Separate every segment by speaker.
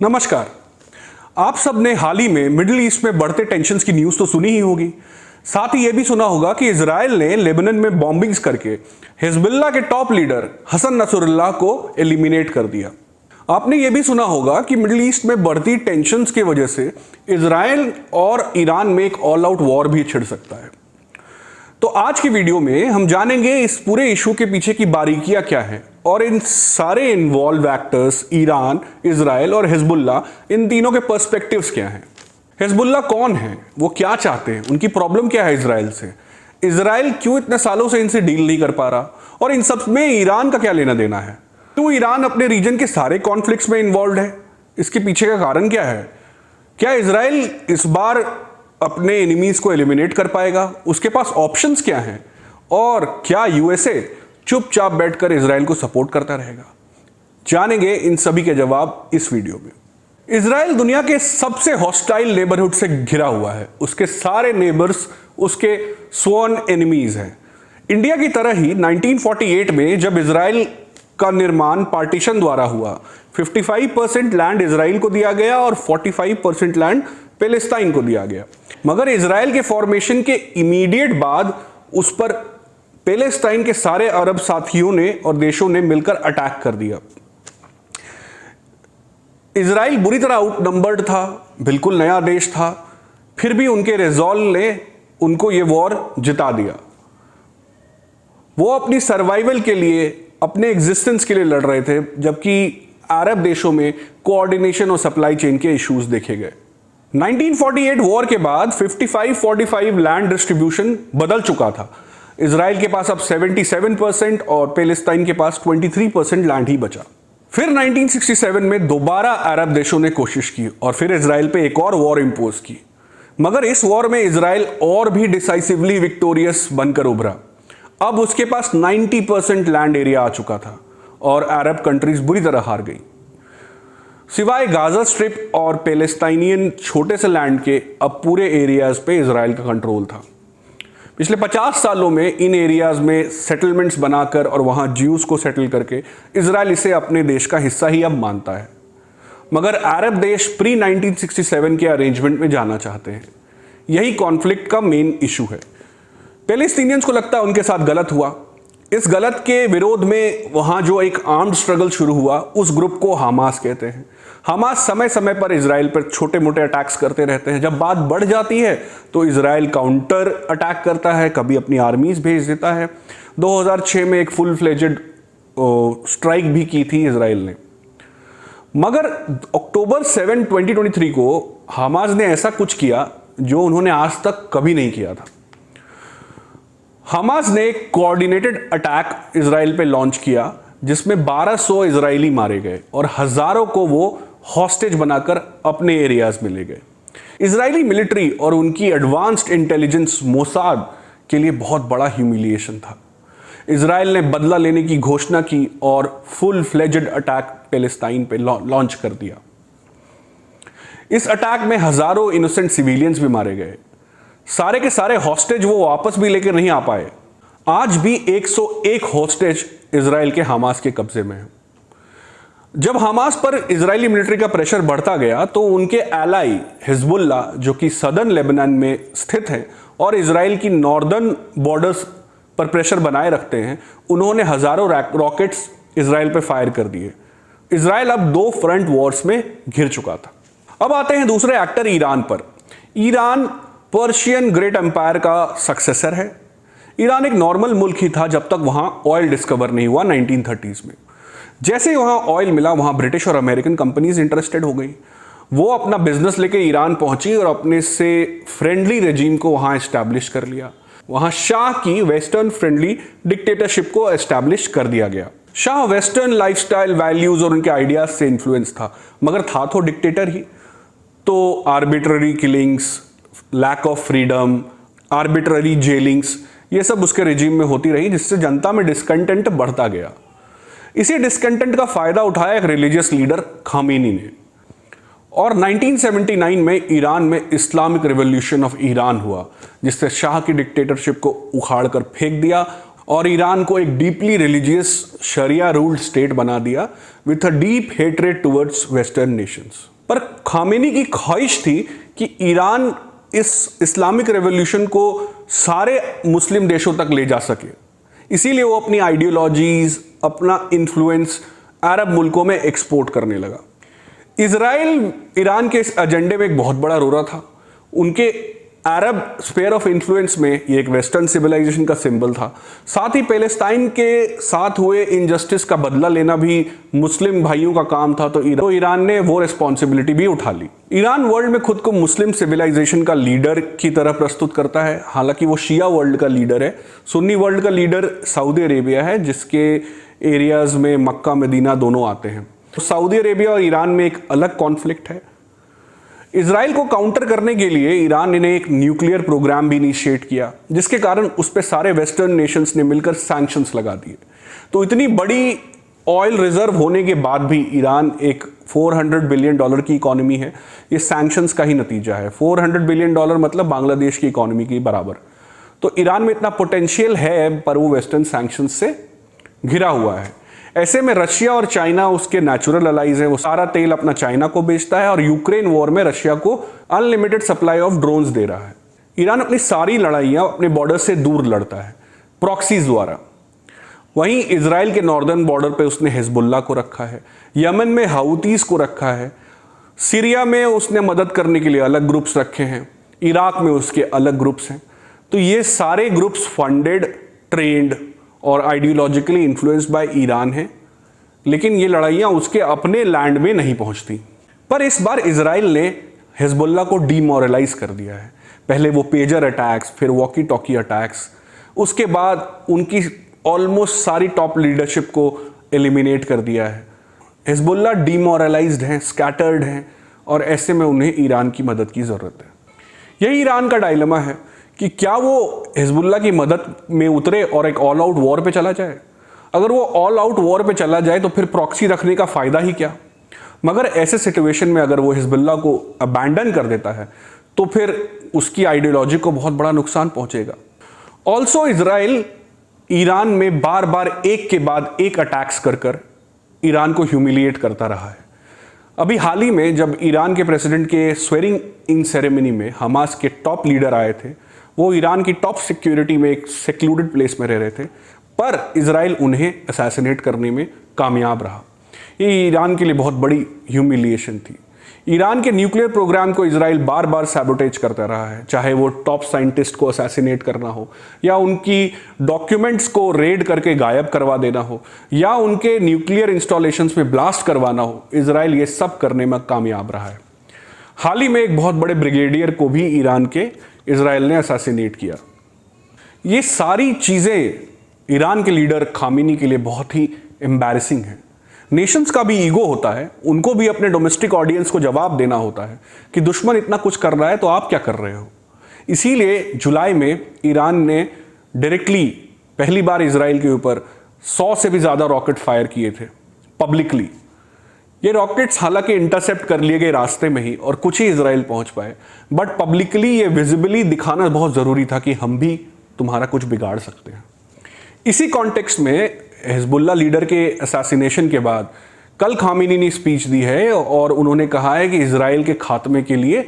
Speaker 1: नमस्कार। आप सब ने हाल ही में मिडिल ईस्ट में बढ़ते टेंशन्स की न्यूज़ तो सुनी ही होगी। साथ ही यह भी सुना होगा कि इजराइल ने लेबनान में बॉम्बिंग्स करके हिजबुल्लाह के टॉप लीडर हसन नसरुल्लाह को एलिमिनेट कर दिया। आपने यह भी सुना होगा कि मिडिल ईस्ट में बढ़ती टेंशन्स की वजह से इजराइल और ईरान में एक ऑल आउट वॉर भी छिड़ सकता है। तो आज की वीडियो में हम जानेंगे इस पूरे इशू के पीछे की बारीकियां क्या है और इन सारे इन्वॉल्व एक्टर्स ईरान, इजराइल और हिजबुल्लाह, इन तीनों के पर्सपेक्टिव्स क्या हैं। हिजबुल्लाह कौन है, वो क्या चाहते हैं, उनकी प्रॉब्लम क्या है इजराइल से, इजराइल क्यों इतने सालों से इनसे डील नहीं कर पा रहा और इन सब में ईरान का क्या लेना देना है। क्यों ईरान अपने रीजन के सारे कॉन्फ्लिक्ट्स में इन्वॉल्व है, इसके पीछे का कारण क्या है। क्या इजराइल इस बार अपने एनिमीज को एलिमिनेट कर पाएगा, उसके पास ऑप्शंस क्या हैं और क्या यूएसए चुपचाप बैठकर इजराइल को सपोर्ट करता रहेगा। जानेंगे इन सभी के जवाब इस वीडियो में। इजराइल दुनिया के सबसे हॉस्टाइल नेबरहुड से घिरा हुआ है। उसके सारे नेबर्स उसके स्वॉन एनिमीज हैं। इंडिया की तरह ही 1948 में जब इजराइल का निर्माण पार्टीशन द्वारा हुआ, 55% लैंड इजराइल को दिया गया और 45% लैंड पैलेस्टाइन को दिया गया। मगर इजराइल के फॉर्मेशन के इमीडिएट बाद उस पर पैलेस्टाइन के सारे अरब साथियों ने और देशों ने मिलकर अटैक कर दिया। इजराइल बुरी तरह आउटनंबर्ड था, बिल्कुल नया देश था, फिर भी उनके रिजॉल्व ने उनको ये वॉर जिता दिया। वो अपनी सर्वाइवल के लिए, अपने एग्जिस्टेंस के लिए लड़ रहे थे, जबकि अरब देशों में कोऑर्डिनेशन और सप्लाई चेन के इश्यूज देखे गए। 1948 वॉर के बाद 55-45 लैंड डिस्ट्रीब्यूशन बदल चुका था। इजराइल के पास अब 77% और पैलेस्टाइन के पास 23% लैंड ही बचा। फिर 1967 में दोबारा अरब देशों ने कोशिश की और फिर इजराइल पे एक और वॉर इंपोज की। मगर इस वॉर में इजराइल और भी डिसाइसिवली विक्टोरियस बनकर उभरा। अब उसके पास 90% लैंड एरिया आ चुका था और अरब कंट्रीज बुरी तरह हार गई। सिवाय गाजा स्ट्रिप और पैलेस्टाइनियन छोटे से लैंड के अब पूरे एरियाज पे इजराइल का कंट्रोल था। पिछले 50 सालों में इन एरियाज में सेटलमेंट्स बनाकर और वहां ज्यूज को सेटल करके इजराइल इसे अपने देश का हिस्सा ही अब मानता है। मगर अरब देश प्री 1967 के अरेंजमेंट में जाना चाहते हैं। यही कॉन्फ्लिक्ट का मेन इशू है। पैलेस्टीनियंस को लगता है उनके साथ गलत हुआ। इस गलत के विरोध में वहां जो एक आर्म्ड स्ट्रगल शुरू हुआ, उस ग्रुप को हमास कहते हैं। हमास समय समय पर इजराइल पर छोटे मोटे अटैक्स करते रहते हैं। जब बात बढ़ जाती है तो इजराइल काउंटर अटैक करता है, कभी अपनी आर्मीज भेज देता है। 2006 में एक फुल फ्लेजेड स्ट्राइक भी की थी इजराइल ने। मगर अक्टूबर 7, 2023 को हमास ने ऐसा कुछ किया जो उन्होंने आज तक कभी नहीं किया था। हमास ने एक कोऑर्डिनेटेड अटैक इजराइल पे लॉन्च किया जिसमें 1200 इजरायली मारे गए और हजारों को वो हॉस्टेज बनाकर अपने एरियाज में ले गए। इजरायली मिलिट्री और उनकी एडवांस्ड इंटेलिजेंस मोसाद के लिए बहुत बड़ा ह्यूमिलिएशन था। इजराइल ने बदला लेने की घोषणा की और फुल फ्लेजेड अटैक पैलेस्टाइन पे लॉन्च कर दिया। इस अटैक में हजारों इनोसेंट सिविलियंस भी मारे गए। सारे के सारे हॉस्टेज वो वापस भी लेकर नहीं आ पाए। आज भी 101 हॉस्टेज इजराइल के हमास के कब्जे में है। जब हमास पर इजरायली मिलिट्री का प्रेशर बढ़ता गया तो उनके एलाई हिजबुल्लाह, जो कि सदर्न लेबनान में स्थित है और इजराइल की नॉर्दर्न बॉर्डर्स पर प्रेशर बनाए रखते हैं, उन्होंने हजारों रॉकेट्स इजराइल पर फायर कर दिए। इजराइल अब 2 फ्रंट वॉर्स में घिर चुका था। अब आते हैं दूसरे एक्टर ईरान पर। ईरान पर्शियन ग्रेट एम्पायर का सक्सेसर है। ईरान एक नॉर्मल मुल्क ही था जब तक वहां ऑयल डिस्कवर नहीं हुआ 1930s में। जैसे ही वहां ऑयल मिला, वहां ब्रिटिश और अमेरिकन कंपनीज इंटरेस्टेड हो गई। वो अपना बिजनेस लेके ईरान पहुंची और अपने से फ्रेंडली रेजीम को वहां एस्टैब्लिश कर लिया। वहां शाह की वेस्टर्न फ्रेंडली डिक्टेटरशिप को एस्टैब्लिश कर दिया गया। शाह वेस्टर्न लाइफस्टाइल, वैल्यूज और उनके आइडियाज से इन्फ्लुएंस था, मगर था तो डिक्टेटर ही। तो arbitrary killings, lack of freedom, arbitrary jailings, ये सब उसके रिजीम में होती रही, जिससे जनता में डिस्कंटेंट बढ़ता गया। इसी डिस्कंटेंट का फायदा उठाया एक रिलीजियस लीडर खामेनी ने और 1979 में ईरान में इस्लामिक रिवॉल्यूशन ऑफ ईरान हुआ, जिससे शाह की डिक्टेटरशिप को उखाड़ कर फेंक दिया और ईरान को एक डीपली रिलीजियस शरिया रूल्ड स्टेट बना दिया with a deep hatred towards western Nations. पर खामेनी की ख्वाहिश थी कि ईरान इस इस्लामिक रेवोल्यूशन को सारे मुस्लिम देशों तक ले जा सके, इसीलिए वो अपनी आइडियोलॉजीज, अपना इन्फ्लुएंस अरब मुल्कों में एक्सपोर्ट करने लगा। इजराइल ईरान के इस एजेंडे में एक बहुत बड़ा रोल था। उनके अरब स्फीयर ऑफ इन्फ्लुएंस में ये एक वेस्टर्न सिविलाइजेशन का सिंबल था। साथ ही पैलेस्टाइन के साथ हुए इनजस्टिस का बदला लेना भी मुस्लिम भाइयों का काम था, तो ईरान ने वो रिस्पॉन्सिबिलिटी भी उठा ली। ईरान वर्ल्ड में खुद को मुस्लिम सिविलाइजेशन का लीडर की तरह प्रस्तुत करता है, हालांकि वो शिया वर्ल्ड का लीडर है। सुन्नी वर्ल्ड का लीडर सऊदी अरेबिया है, जिसके एरियाज में मक्का मदीना दोनों आते हैं। तो सऊदी अरेबिया और ईरान में एक अलग कॉन्फ्लिक्ट है। इजराइल को काउंटर करने के लिए ईरान ने एक न्यूक्लियर प्रोग्राम भी इनिशिएट किया, जिसके कारण उस पर सारे वेस्टर्न नेशंस ने मिलकर सैंक्शंस लगा दिए। तो इतनी बड़ी ऑयल रिजर्व होने के बाद भी ईरान एक $400 बिलियन की इकोनॉमी है। ये सैंक्शंस का ही नतीजा है। $400 बिलियन मतलब बांग्लादेश की इकोनॉमी के बराबर। तो ईरान में इतना पोटेंशियल है, पर वो वेस्टर्न सैंक्शंस से घिरा हुआ है। ऐसे में रशिया और चाइना उसके नेचुरल अलाइज हैं। वो सारा तेल अपना चाइना को बेचता है और यूक्रेन वॉर में रशिया को अनलिमिटेड सप्लाई ऑफ ड्रोन्स दे रहा है। ईरान अपनी सारी लड़ाइयाँ अपने बॉर्डर से दूर लड़ता है, प्रॉक्सीज द्वारा। वहीं इजराइल के नॉर्दर्न बॉर्डर पे उसने हिजबुल्लाह को रखा है, यमन में हाउतीज को रखा है, सीरिया में उसने मदद करने के लिए अलग ग्रुप्स रखे हैं, इराक में उसके अलग ग्रुप्स हैं। तो ये सारे ग्रुप्स फंडेड, ट्रेंड और आइडियोलॉजिकली इन्फ्लुएंस्ड बाय ईरान है, लेकिन ये लड़ाइयाँ उसके अपने लैंड में नहीं पहुँचती। पर इस बार इजराइल ने हिजबुल्लाह को डीमोरलाइज कर दिया है। पहले वो पेजर अटैक्स, फिर वॉकी टॉकी अटैक्स, उसके बाद उनकी ऑलमोस्ट सारी टॉप लीडरशिप को एलिमिनेट कर दिया है। हिजबुल्लाह डीमोरलाइज्ड हैं, स्कैटर्ड हैं, और ऐसे में उन्हें ईरान की मदद की ज़रूरत है। यही ईरान का डायलेमा है कि क्या वो हिजबुल्लाह की मदद में उतरे और एक ऑल आउट वॉर पे चला जाए। अगर वो ऑल आउट वॉर पे चला जाए तो फिर प्रॉक्सी रखने का फ़ायदा ही क्या। मगर ऐसे सिचुएशन में अगर वो हिजबुल्लाह को अबैंडन कर देता है तो फिर उसकी आइडियोलॉजी को बहुत बड़ा नुकसान पहुंचेगा। ऑल्सो इजराइल ईरान में बार बार एक के बाद एक अटैक्स कर कर ईरान को ह्यूमिलिएट करता रहा है। अभी हाल ही में जब ईरान के प्रेसिडेंट के स्वेरिंग इन सेरेमनी में हमास के टॉप लीडर आए थे, वो ईरान की टॉप सिक्योरिटी में एक सेक्लूडेड प्लेस में रह रहे थे, पर इजराइल उन्हें असैसिनेट करने में कामयाब रहा। ये ईरान के लिए बहुत बड़ी ह्यूमिलिएशन थी। ईरान के न्यूक्लियर प्रोग्राम को इजराइल बार बार सैबोटेज करता रहा है, चाहे वो टॉप साइंटिस्ट को असैसिनेट करना हो, या उनकी डॉक्यूमेंट्स को रेड करके गायब करवा देना हो, या उनके न्यूक्लियर इंस्टॉलेशंस में ब्लास्ट करवाना हो। इजराइल ये सब करने में कामयाब रहा है। हाल ही में एक बहुत बड़े ब्रिगेडियर को भी ईरान के इजराइल ने असैसिनेट किया। ये सारी चीज़ें ईरान के लीडर खामेनी के लिए बहुत ही एम्बैरेसिंग है। नेशंस का भी ईगो होता है, उनको भी अपने डोमेस्टिक ऑडियंस को जवाब देना होता है कि दुश्मन इतना कुछ कर रहा है तो आप क्या कर रहे हो। इसीलिए जुलाई में ईरान ने डायरेक्टली पहली बार इजराइल के ऊपर 100 से भी ज़्यादा रॉकेट फायर किए थे पब्लिकली। ये रॉकेट्स हालांकि इंटरसेप्ट कर लिए गए रास्ते में ही और कुछ ही इजराइल पहुंच पाए, बट पब्लिकली ये विजिबली दिखाना बहुत ज़रूरी था कि हम भी तुम्हारा कुछ बिगाड़ सकते हैं। इसी कॉन्टेक्स्ट में हिजबुल्लाह लीडर के असैसिनेशन के बाद कल खामेनी ने स्पीच दी है और उन्होंने कहा है कि इजराइल के खात्मे के लिए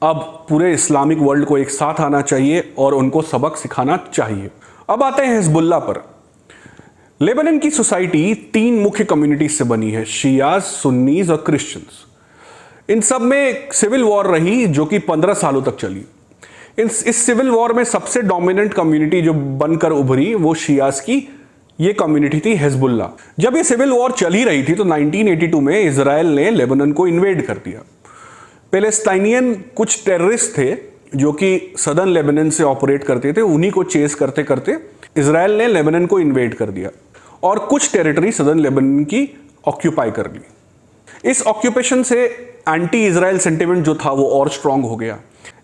Speaker 1: अब पूरे इस्लामिक वर्ल्ड को एक साथ आना चाहिए और उनको सबक सिखाना चाहिए। अब आते हैं हिजबुल्लाह पर। लेबनान की सोसाइटी 3 मुख्य कम्युनिटीज से बनी है, शियाज, सुन्नीज और क्रिश्चियंस। इन सब में सिविल वॉर रही जो कि 15 सालों तक चली। इस सिविल वॉर में सबसे डोमिनेंट कम्युनिटी जो बनकर उभरी वो शियाज की ये कम्युनिटी थी हिजबुल्लाह। जब ये सिविल वॉर चल ही रही थी तो 1982 में इजराइल ने लेबनान को इन्वेड कर दिया। पैलेस्टाइनियन कुछ टेररिस्ट थे जो कि सदर्न लेबनान से ऑपरेट करते थे, उन्हीं को चेस करते करते इजराइल ने लेबनान को इन्वेड कर दिया और कुछ टेरिटरी सदर्न लेबनान की ऑक्यूपाई कर ली। इस ऑक्यूपेशन से एंटी इजराइल सेंटिमेंट जो था वो और स्ट्रांग हो गया।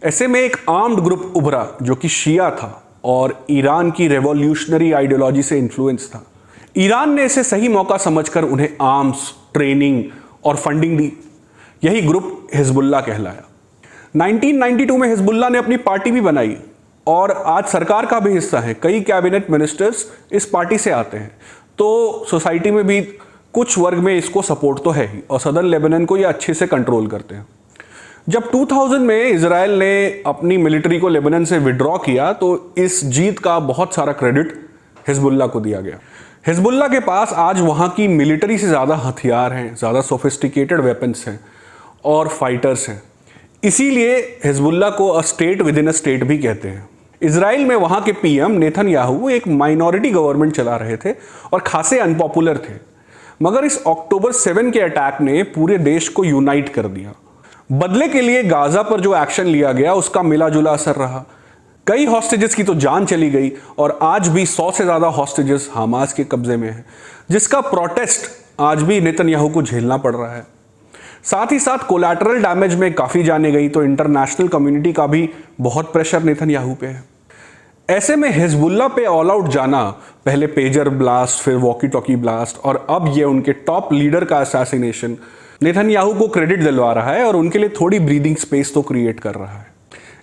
Speaker 1: ऐसे में एक आर्म्ड ग्रुप उभरा जो कि शिया था और ईरान की रेवोल्यूशनरी आइडियोलॉजी से इन्फ्लुएंस था। ईरान ने इसे सही मौका समझकर उन्हें आर्म्स, ट्रेनिंग और फंडिंग दी। यही ग्रुप हिजबुल्लाह कहलाया। 1992 में हिजबुल्लाह ने अपनी पार्टी भी बनाई और आज सरकार का भी हिस्सा है। कई कैबिनेट मिनिस्टर्स इस पार्टी से आते हैं, तो सोसाइटी में भी कुछ वर्ग में इसको सपोर्ट तो है ही, और सदर्न लेबनान को ये अच्छे से कंट्रोल करते हैं। जब 2000 में इजराइल ने अपनी मिलिट्री को लेबनान से विड्रॉ किया तो इस जीत का बहुत सारा क्रेडिट हिजबुल्लाह को दिया गया। हिजबुल्लाह के पास आज वहाँ की मिलिट्री से ज़्यादा हथियार हैं, ज़्यादा सोफिस्टिकेटेड वेपन्स हैं और फाइटर्स हैं। इसीलिए हिजबुल्लाह को a state with in a state भी कहते हैं। इजराइल में वहाँ के पीएम नेतन्याहू एक माइनॉरिटी गवर्नमेंट चला रहे थे और खासे अनपॉपुलर थे, मगर इस अक्टूबर 7 के अटैक ने पूरे देश को यूनाइट कर दिया। बदले के लिए गाजा पर जो एक्शन लिया गया उसका मिला जुला असर रहा। कई हॉस्टेजेस की तो जान चली गई और आज भी 100 से ज़्यादा हॉस्टेजेस हमास के कब्जे में हैं, जिसका प्रोटेस्ट आज भी नेतन्याहू को झेलना पड़ रहा है। साथ ही साथ कोलैटरल डैमेज में काफ़ी जाने गई, तो इंटरनेशनल कम्युनिटी का भी बहुत प्रेशर नेतन्याहू पे है। ऐसे में हिजबुल्लाह पे ऑल आउट जाना, पहले पेजर ब्लास्ट, फिर वॉकी टॉकी ब्लास्ट और अब ये उनके टॉप लीडर का असैसिनेशन नेतन्याहू को क्रेडिट दिलवा रहा है और उनके लिए थोड़ी ब्रीदिंग स्पेस तो क्रिएट कर रहा है।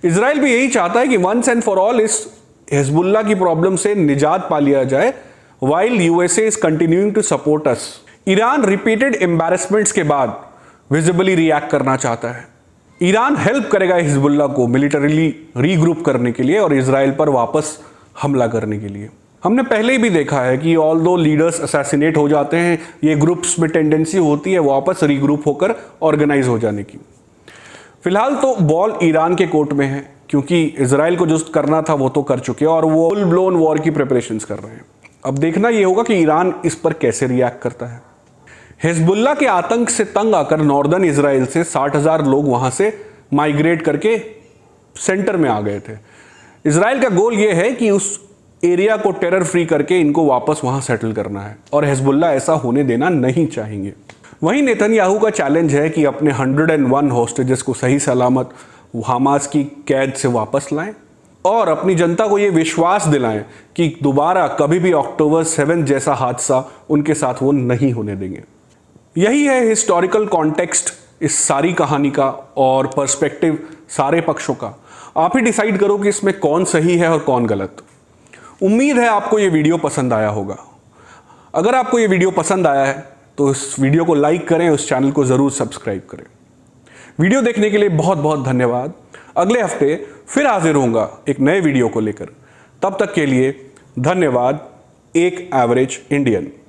Speaker 1: इजराइल भी यही चाहता है कि वंस एंड फॉर ऑल इस हिजबुल्लाह की प्रॉब्लम से निजात पा लिया जाए, while USA is continuing to support us. Iran repeated embarrassments के बाद विजिबली रिएक्ट करना चाहता है। ईरान हेल्प करेगा हिजबुल्लाह को मिलिटरीली रीग्रुप करने के लिए और इजराइल पर वापस हमला करने के लिए। हमने पहले ही भी देखा है कि ऑल दो लीडर्स असैसिनेट हो जाते हैं, ये ग्रुप्स में टेंडेंसी होती है वापस रीग्रुप होकर ऑर्गेनाइज हो जाने की। फिलहाल तो बॉल ईरान के कोर्ट में है, क्योंकि इजराइल को जो करना था वो तो कर चुके हैं और वो फुल ब्लोन वॉर की प्रिपरेशंस कर रहे हैं। अब देखना ये होगा कि ईरान इस पर कैसे रिएक्ट करता है। हिजबुल्लाह के आतंक से तंग आकर नॉर्दर्न इजराइल से 60,000 लोग वहां से माइग्रेट करके सेंटर में आ गए थे। इजराइल का गोल ये है कि उस एरिया को टेरर फ्री करके इनको वापस वहां सेटल करना है और हिजबुल्लाह ऐसा होने देना नहीं चाहेंगे। वहीं नेतन्याहू का चैलेंज है कि अपने 101 हॉस्टेजेस को सही सलामत हमास की कैद से वापस लाएं और अपनी जनता को ये विश्वास दिलाएं कि दोबारा कभी भी अक्टूबर 7 जैसा हादसा उनके साथ वो नहीं होने देंगे। यही है हिस्टोरिकल कॉन्टेक्स्ट इस सारी कहानी का और पर्सपेक्टिव सारे पक्षों का। आप ही डिसाइड करो कि इसमें कौन सही है और कौन गलत। उम्मीद है आपको ये वीडियो पसंद आया होगा। अगर आपको ये वीडियो पसंद आया है तो इस वीडियो को लाइक करें, उस चैनल को ज़रूर सब्सक्राइब करें। वीडियो देखने के लिए बहुत बहुत धन्यवाद। अगले हफ्ते फिर हाजिर होऊंगा एक नए वीडियो को लेकर। तब तक के लिए धन्यवाद। एक एवरेज इंडियन।